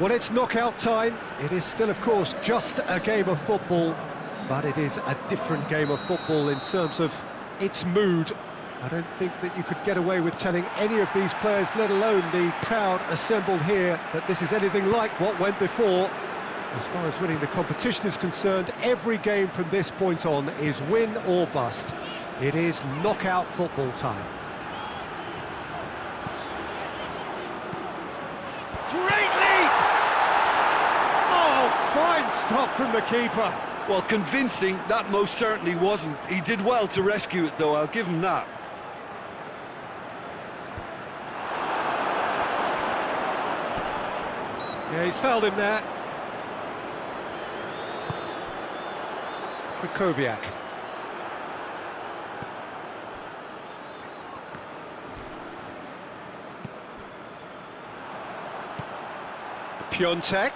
Well, it's knockout time. It is still, of course, just a game of football, but it is a different game of football in terms of its mood. I don't think that you could get away with telling any of these players, let alone the crowd assembled here, that this is anything like what went before. As far as winning the competition is concerned, every game from this point on is win or bust. It is knockout football time. Great leap! Oh, fine stop from the keeper. Well, convincing, that most certainly wasn't. He did well to rescue it, though, I'll give him that. Yeah, he's fouled him there. Krychowiak. Piontek.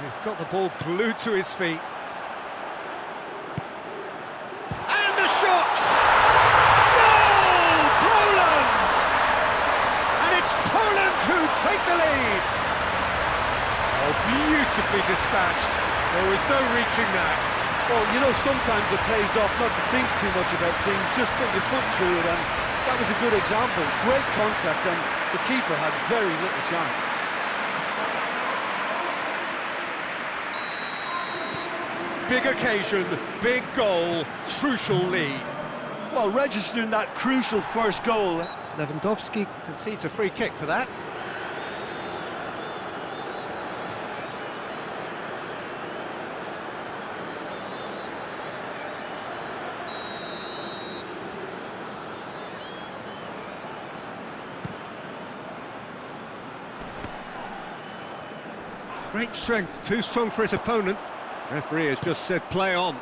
He's got the ball glued to his feet. And the shot! Goal! Poland! And it's Poland who take the lead. Oh, beautifully dispatched. There was no reaching that. Well, you know, sometimes it pays off not to think too much about things, just put your foot through it, and that was a good example. Great contact, and the keeper had very little chance. Big occasion, big goal, crucial lead. Well, registering that crucial first goal. Lewandowski concedes a free kick for that. Great strength, too strong for his opponent. Referee has just said play on.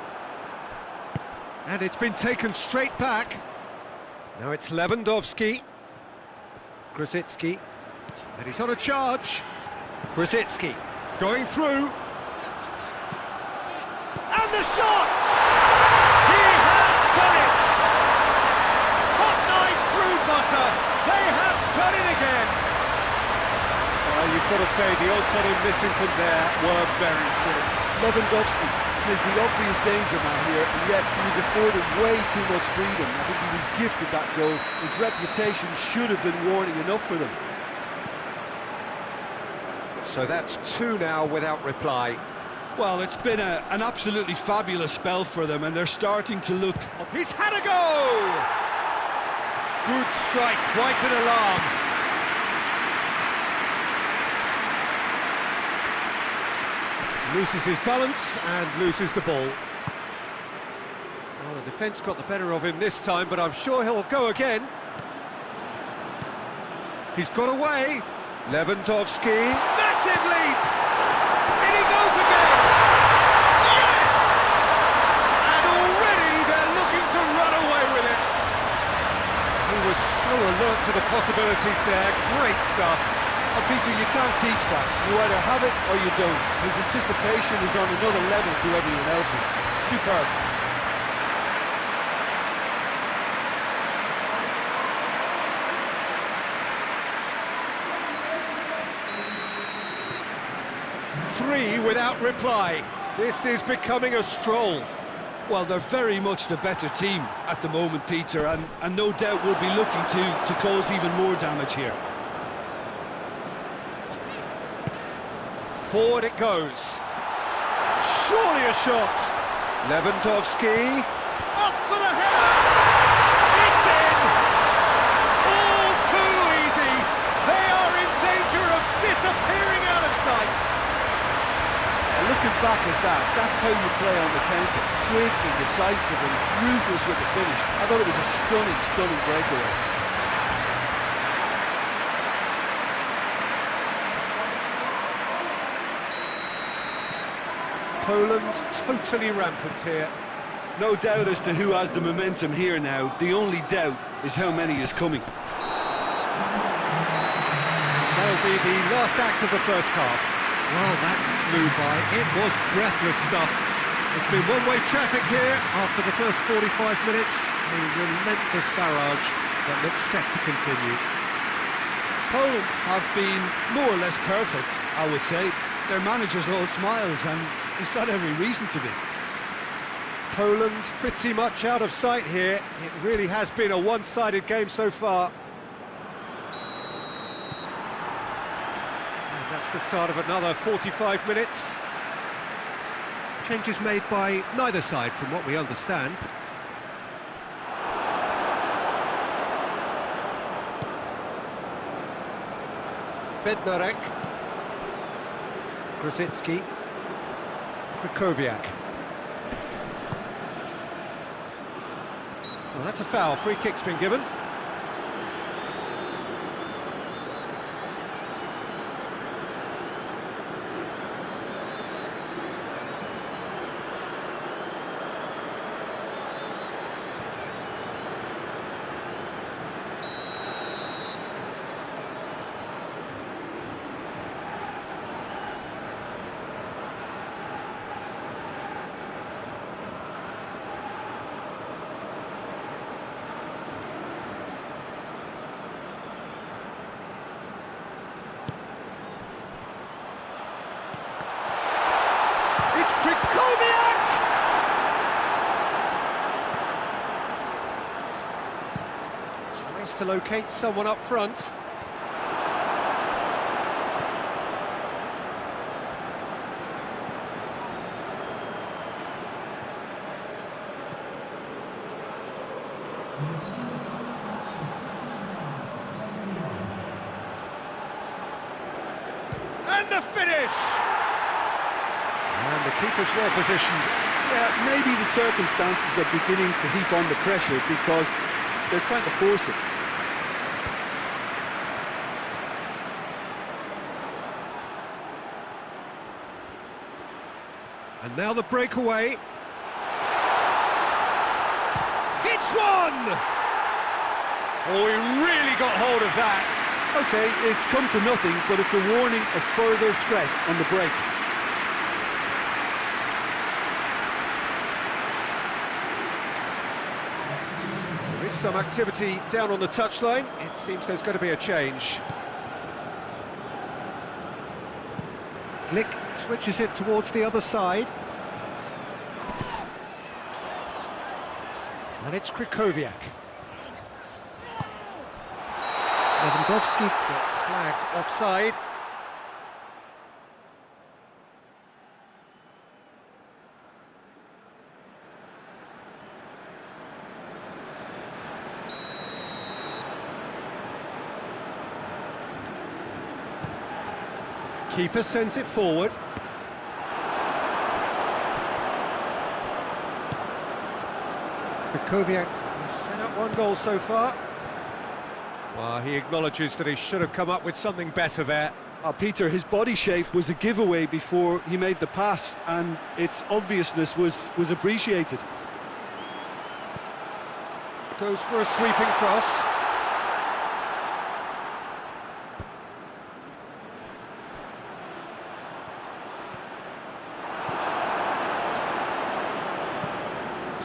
And it's been taken straight back. Now it's Lewandowski. Krasicki. And he's on a charge. Krasicki going through. And the shot! He has done it! Hot knife through buzzer. They have done it again. Well, you've got to say the odds on him missing from there were very slim. Lewandowski is the obvious danger man here, and yet he was afforded way too much freedom. I think he was gifted that goal. His reputation should have been warning enough for them. So that's two now without reply. Well, it's been an absolutely fabulous spell for them, and they're starting to look... He's had a go! Good strike, quite an alarm. Loses his balance and loses the ball. Well, the defence got the better of him this time, but I'm sure he'll go again. He's got away. Lewandowski. Massive leap! In he goes again! Yes! And already they're looking to run away with it. He was so alert to the possibilities there. Great stuff. Oh, Peter, you can't teach that. You either have it or you don't. His anticipation is on another level to everyone else's. Superb. Three without reply. This is becoming a stroll. Well, they're very much the better team at the moment, Peter, and no doubt will be looking to cause even more damage here. Forward it goes. Surely a shot. Lewandowski. Up for the header. It's in. All too easy. They are in danger of disappearing out of sight. Looking back at that, that's how you play on the counter. Quick and decisive and ruthless with the finish. I thought it was a stunning, stunning breakaway. Poland totally rampant here. No doubt as to who has the momentum here now. The only doubt is how many is coming. That'll be the last act of the first half. Well, that flew by. It was breathless stuff. It's been one-way traffic here after the first 45 minutes. A relentless barrage that looks set to continue. Poland have been more or less perfect, I would say. Their manager's all smiles, and he's got every reason to be. Poland pretty much out of sight here. It really has been a one-sided game so far. And that's the start of another 45 minutes. Changes made by neither side, from what we understand. Bednarek, Grosicki, Krychowiak. Well, that's a foul. Free kick's been given. Krychowiak! Tries to locate someone up front. And the finish! And the keeper's well positioned. Yeah, maybe the circumstances are beginning to heap on the pressure because they're trying to force it. And now the breakaway. Hits one! Oh, he really got hold of that. Okay, it's come to nothing, but it's a warning of further threat on the break. There is some activity down on the touchline. It seems there's going to be a change. Glick switches it towards the other side. And it's Krychowiak. Lewandowski gets flagged offside. Keeper sends it forward. Krychowiak has set up one goal so far. Well, he acknowledges that he should have come up with something better there. Peter, his body shape was a giveaway before he made the pass, and its obviousness was appreciated. Goes for a sweeping cross.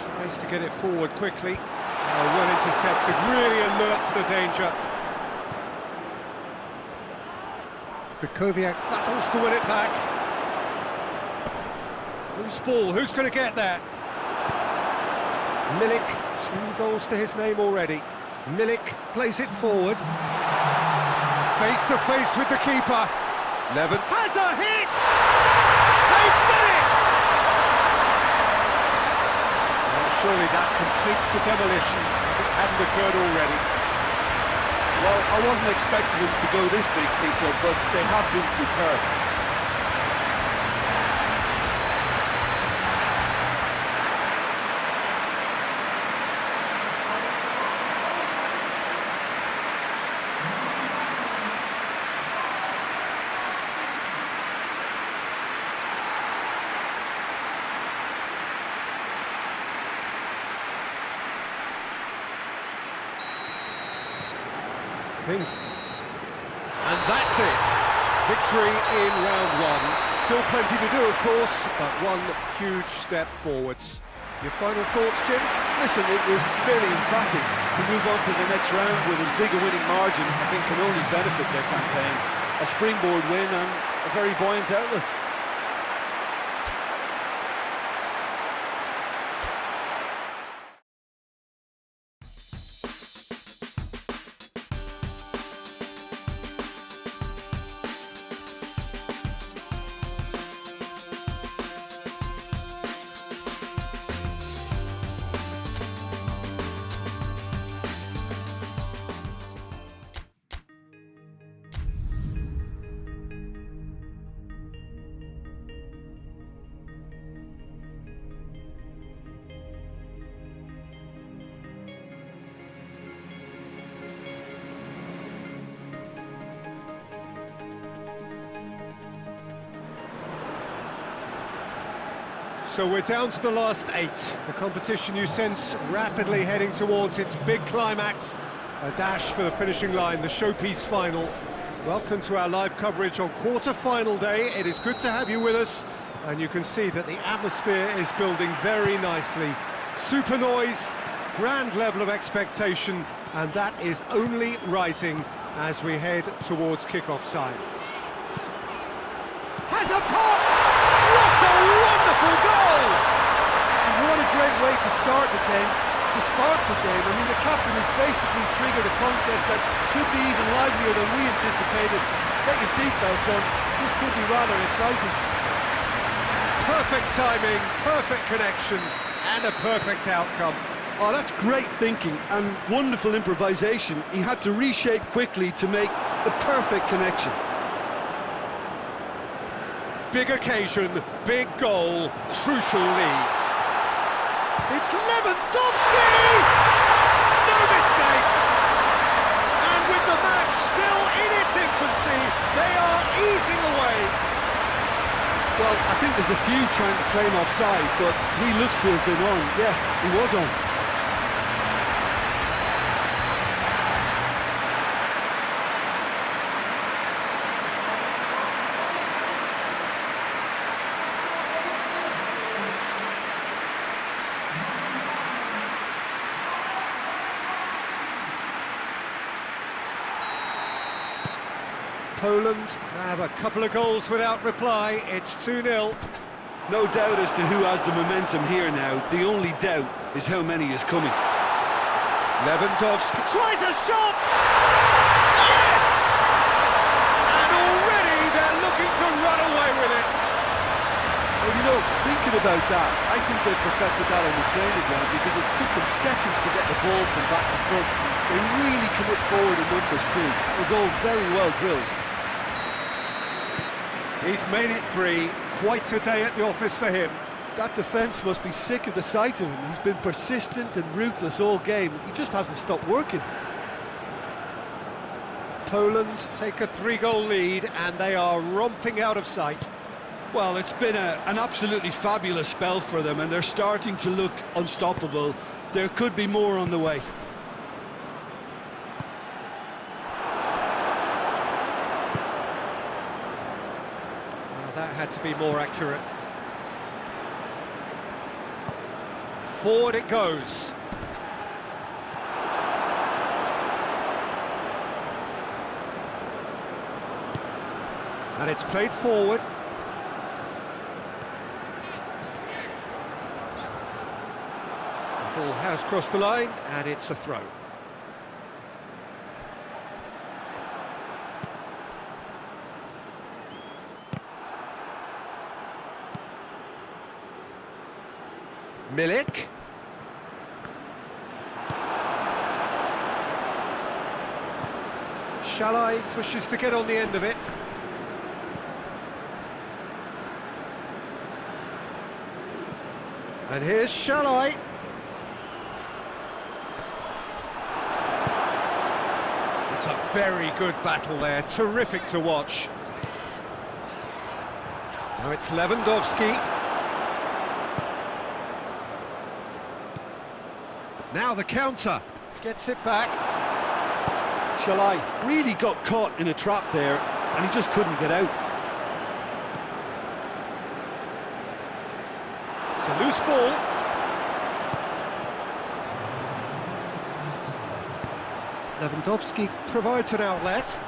Tries to get it forward quickly. Well intercepted, really alert to the danger. Krychowiak battles to win it back. Loose ball, who's going to get there? Milik, 2 goals to his name already. Milik plays it forward. Face to face with the keeper. Levin has a hit! They've done it! Well, surely that completes the demolition if it hadn't occurred already. Well, I wasn't expecting them to go this big, Peter, but they have been superb. And that's it. Victory in round 1. Still plenty to do, of course, but one huge step forwards. Your final thoughts, Jim? Listen, it was fairly emphatic. To move on to the next round with as big a winning margin, I think can only benefit their campaign. A springboard win and a very buoyant outlook. So we're down to the last 8. The competition, you sense, rapidly heading towards its big climax. A dash for the finishing line, the showpiece final. Welcome to our live coverage on quarter-final day. It is good to have you with us, and you can see that the atmosphere is building very nicely. Super noise, grand level of expectation, and that is only rising as we head towards kick-off time. Has a pop! What a wonderful goal! And what a great way to start the game, to spark the game. I mean, the captain has basically triggered a contest that should be even livelier than we anticipated. Get your seatbelts on, this could be rather exciting. Perfect timing, perfect connection, and a perfect outcome. Oh, that's great thinking and wonderful improvisation. He had to reshape quickly to make the perfect connection. Big occasion, big goal, crucial lead. It's Lewandowski! No mistake! And with the match still in its infancy, they are easing away. Well, I think there's a few trying to claim offside, but he looks to have been on. Yeah, he was on. Poland grab a couple of goals without reply. It's 2-0. No doubt as to who has the momentum here now. The only doubt is how many is coming. Lewandowski tries a shot! Yes! And already they're looking to run away with it. Well, you know, thinking about that, I think they perfected that on the training ground because it took them seconds to get the ball from back to front. They really commit forward in numbers too. It was all very well drilled. He's made it 3. Quite a day at the office for him. That defence must be sick of the sight of him. He's been persistent and ruthless all game. He just hasn't stopped working. Poland take a 3-goal lead and they are romping out of sight. Well, it's been an absolutely fabulous spell for them and they're starting to look unstoppable. There could be more on the way. That had to be more accurate. Forward it goes. And it's played forward. The ball has crossed the line, and it's a throw. Milik. Shalai pushes to get on the end of it. And here's Shalai. It's a very good battle there, terrific to watch. Now it's Lewandowski. Now the counter, gets it back. Shalai really got caught in a trap there and he just couldn't get out. ball. Lewandowski provides an outlet.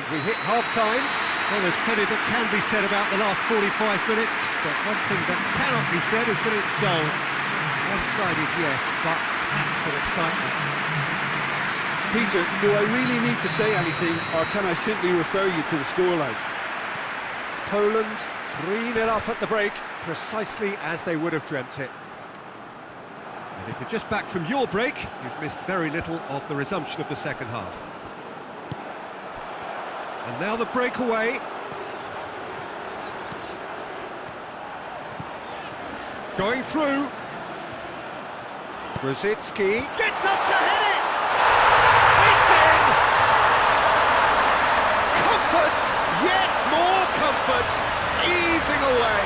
We hit half-time. Well, there's plenty that can be said about the last 45 minutes, but one thing that cannot be said is that it's dull. One-sided, yes, but packed with excitement. Peter, do I really need to say anything, or can I simply refer you to the scoreline? Poland 3-0 up at the break, precisely as they would have dreamt it. And if you're just back from your break, you've missed very little of the resumption of the second half. And now the breakaway. Going through. Brzezinski gets up to head it! It's in! Comfort! Yet more comfort! Easing away!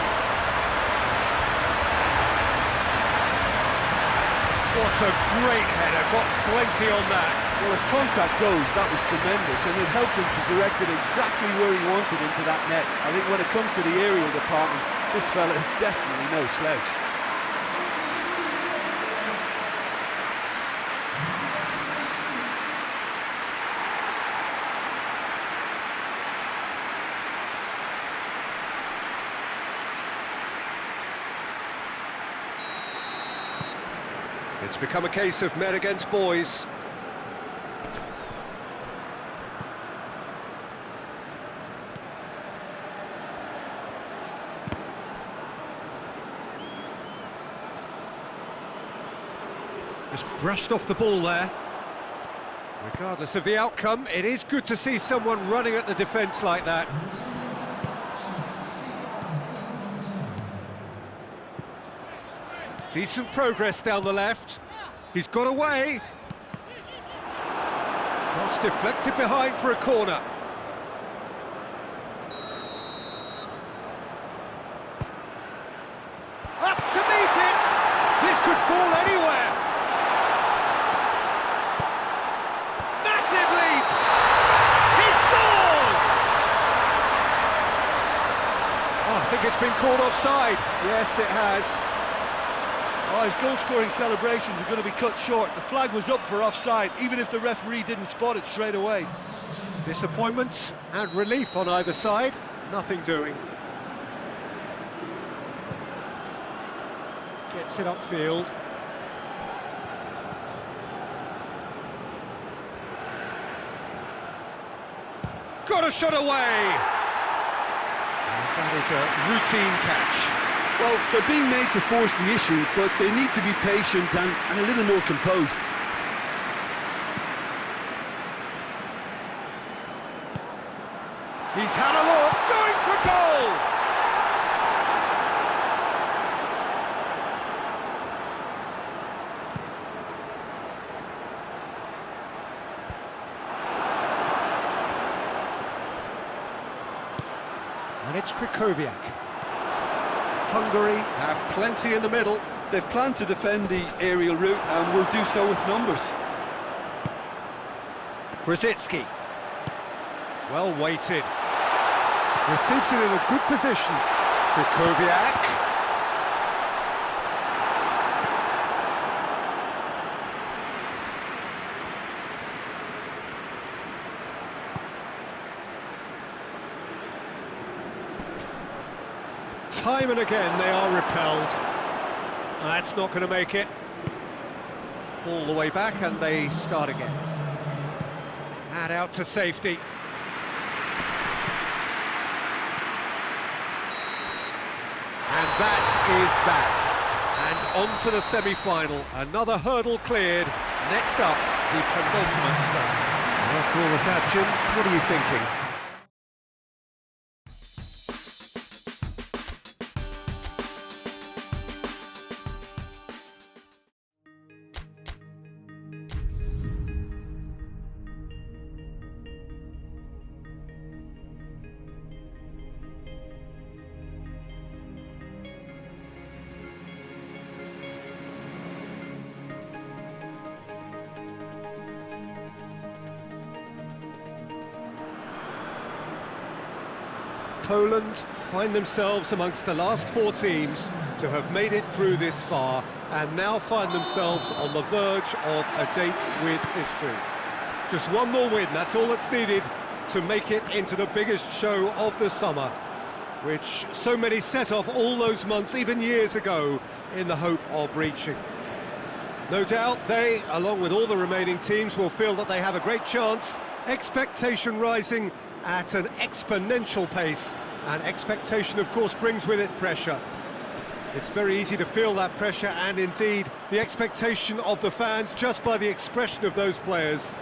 What a great header, got plenty on that. Well, as contact goes, that was tremendous, and it helped him to direct it exactly where he wanted into that net. I think when it comes to the aerial department, this fella is definitely no slouch. It's become a case of men against boys. Just brushed off the ball there. Regardless of the outcome, it is good to see someone running at the defence like that. Decent progress down the left. He's got away. Cross deflected behind for a corner. Up to meet it! This could fall anywhere. Massive leap! He scores! Oh, I think it's been called offside. Yes, it has. Oh, his goal-scoring celebrations are going to be cut short. The flag was up for offside, even if the referee didn't spot it straight away. Disappointment and relief on either side. Nothing doing. Gets it upfield. Got a shot away! And that is a routine catch. Well, they're being made to force the issue, but they need to be patient and a little more composed. He's had a look, going for goal! And it's Krychowiak. Hungary have plenty in the middle. They've planned to defend the aerial route and will do so with numbers. Brzezinski. Well weighted. Receives it in a good position. Krychowiak. Time and again they are repelled. That's not going to make it. All the way back and they start again. And out to safety. And that is that. And on to the semi-final. Another hurdle cleared. Next up, the penultimate stop. After all of that, Jim, what are you thinking? Poland find themselves amongst the last 4 teams to have made it through this far and now find themselves on the verge of a date with history. Just one more win, that's all that's needed to make it into the biggest show of the summer, which so many set off all those months, even years ago, in the hope of reaching. No doubt they, along with all the remaining teams, will feel that they have a great chance, expectation rising at an exponential pace, and expectation, of course, brings with it pressure. It's very easy to feel that pressure, and indeed the expectation of the fans, just by the expression of those players.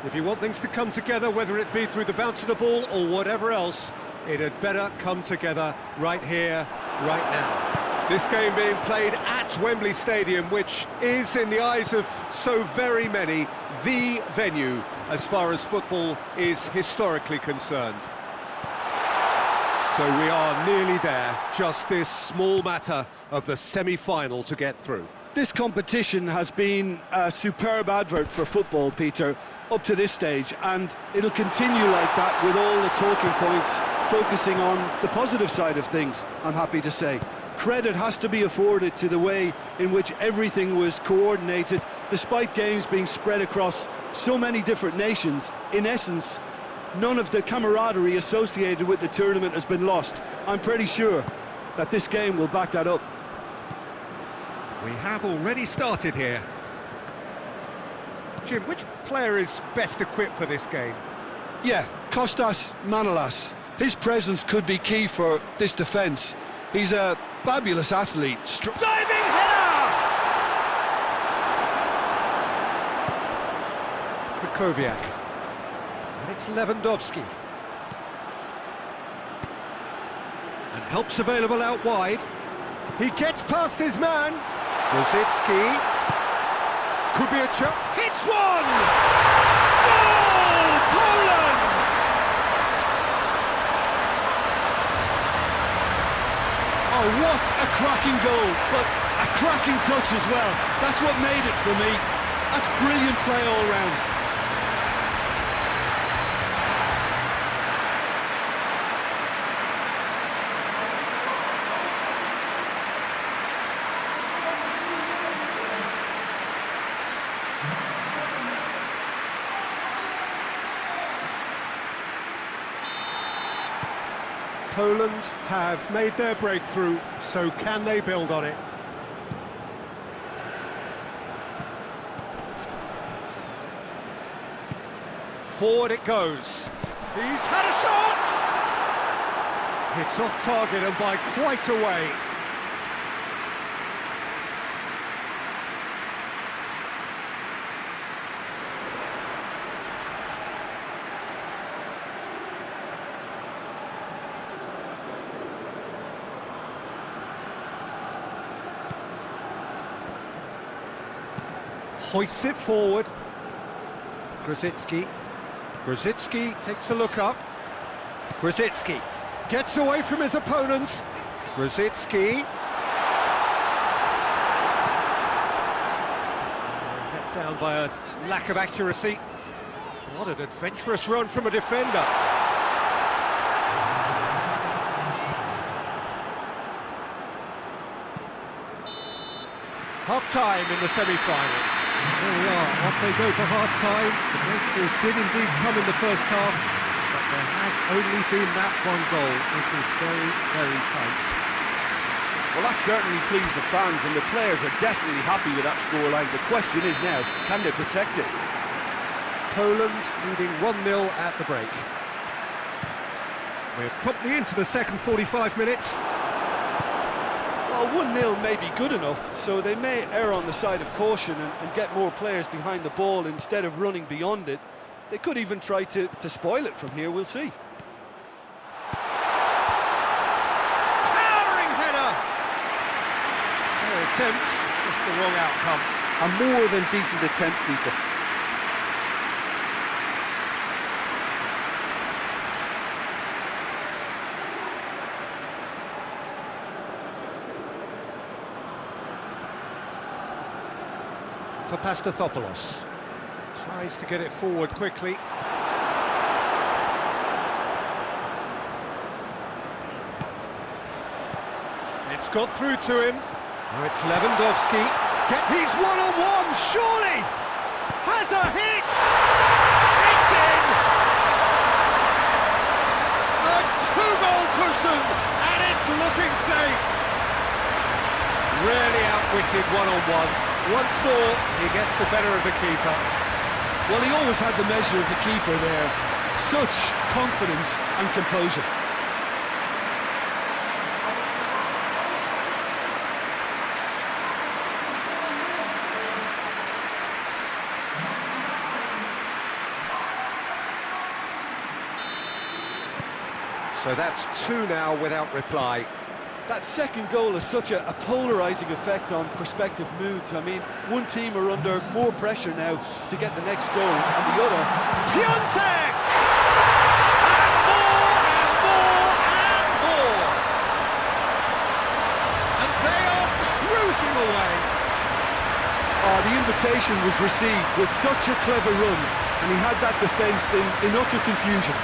If you want things to come together, whether it be through the bounce of the ball or whatever else, it had better come together right here, right now. This game being played at Wembley Stadium, which is, in the eyes of so very many, the venue as far as football is historically concerned. So we are nearly there, just this small matter of the semi-final to get through. This competition has been a superb advert for football, Peter, up to this stage, and it'll continue like that with all the talking points focusing on the positive side of things, I'm happy to say. Credit has to be afforded to the way in which everything was coordinated, despite games being spread across so many different nations. In essence, none of the camaraderie associated with the tournament has been lost. I'm pretty sure that this game will back that up. We have already started here. Jim, which player is best equipped for this game? Yeah, Kostas Manolas. His presence could be key for this defence. He's a fabulous athlete. Diving header! Krychowiak. And it's Lewandowski. And help's available out wide. He gets past his man. Rosicki. Could be a chance. Hits one! Goal! Poland! Oh, what a cracking goal, but a cracking touch as well. That's what made it for me. That's brilliant play all round. Poland have made their breakthrough, so can they build on it? Forward it goes. He's had a shot! Hits off target and by quite a way. Hoists it forward. Grosicki. Grosicki takes a look up. Grosicki gets away from his opponents. Grosicki. Let down by a lack of accuracy. What an adventurous run from a defender. Half-time in the semi-final. There we are, off they go for half-time. The breakthrough did indeed come in the first half, but there has only been that one goal. It is very, very tight. Well, that certainly pleased the fans, and the players are definitely happy with that scoreline. The question is now, can they protect it? Poland leading 1-0 at the break. We're promptly into the second 45 minutes. Well, 1-0 may be good enough, so they may err on the side of caution and get more players behind the ball instead of running beyond it. They could even try to spoil it from here, we'll see. Towering header! Their attempt, just the wrong outcome. A more than decent attempt, Peter. Papastathopoulos tries to get it forward quickly. It's got through to him. Now it's Lewandowski. He's one-on-one, surely! Has a hit! It's in! A two-goal cushion, and it's looking safe. Really outwitted one-on-one. Once more, he gets the better of the keeper. Well, he always had the measure of the keeper there. Such confidence and composure. So that's two now without reply. That second goal has such a polarising effect on prospective moods. I mean, one team are under more pressure now to get the next goal, and the other... Piontek! And more, and more, and more! And they are cruising away. The invitation was received with such a clever run, and he had that defence in utter confusion.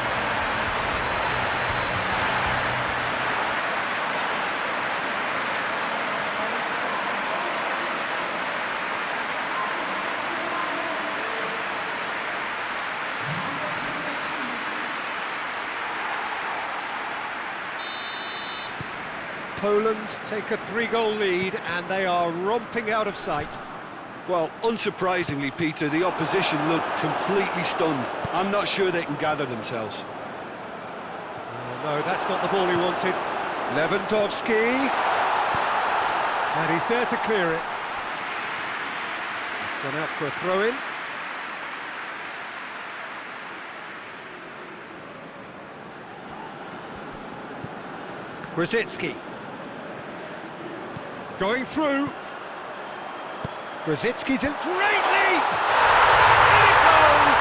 Poland take a three-goal lead, and they are romping out of sight. Well, unsurprisingly, Peter, the opposition look completely stunned. I'm not sure they can gather themselves. Oh, no, that's not the ball he wanted. Lewandowski. And he's there to clear it. It's gone out for a throw-in. Grzycki. Going through. Grzycki's in. Great leap! In it goes!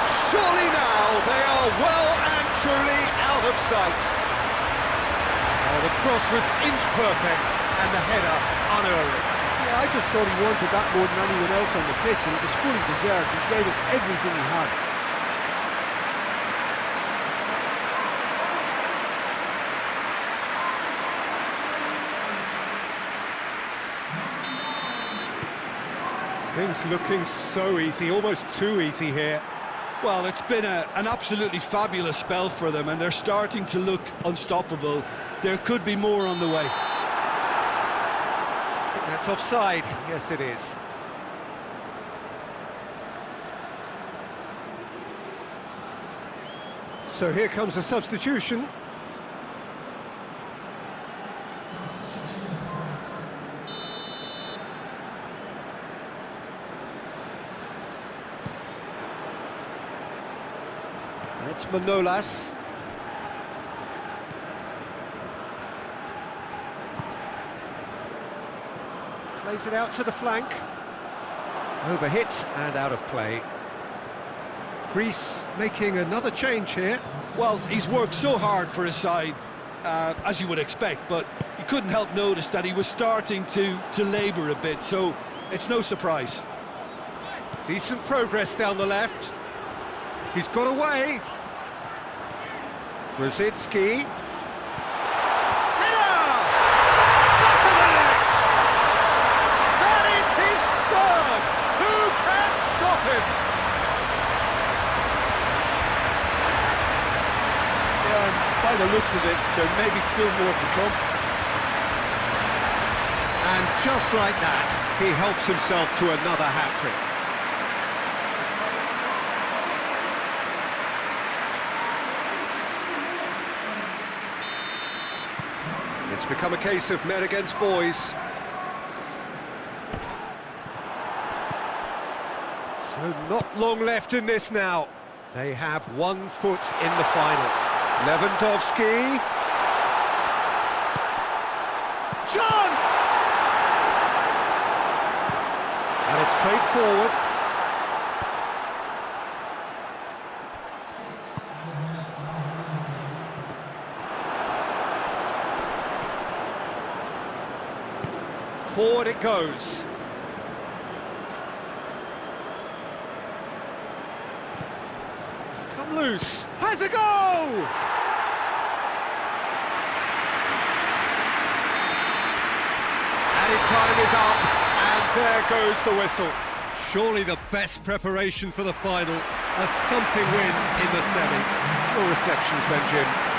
Surely now they are well and truly out of sight. Oh, the cross was inch perfect and the header unerring. Yeah, I just thought he wanted that more than anyone else on the pitch, and it was fully deserved. He gave it everything he had. Things looking so easy, almost too easy here. Well, it's been an absolutely fabulous spell for them, and they're starting to look unstoppable. There could be more on the way. I think that's offside. Yes, it is. So here comes a substitution. And it's Manolas. Plays it out to the flank. Overhit and out of play. Greece making another change here. Well, he's worked so hard for his side, as you would expect, but you couldn't help notice that he was starting to labour a bit, so it's no surprise. Decent progress down the left. He's got away. Grzycki. Header! Back of the net! That is his third! Who can stop him? Yeah, by the looks of it, there may be still more to come. And just like that, he helps himself to another hat-trick. It's become a case of men against boys. So not long left in this now. They have 1 foot in the final. Lewandowski. Chance! And it's played forward. Forward it goes. It's come loose. Has a goal! Added time is up, and there goes the whistle. Surely the best preparation for the final. A thumping win in the semi. No reflections then, Jim.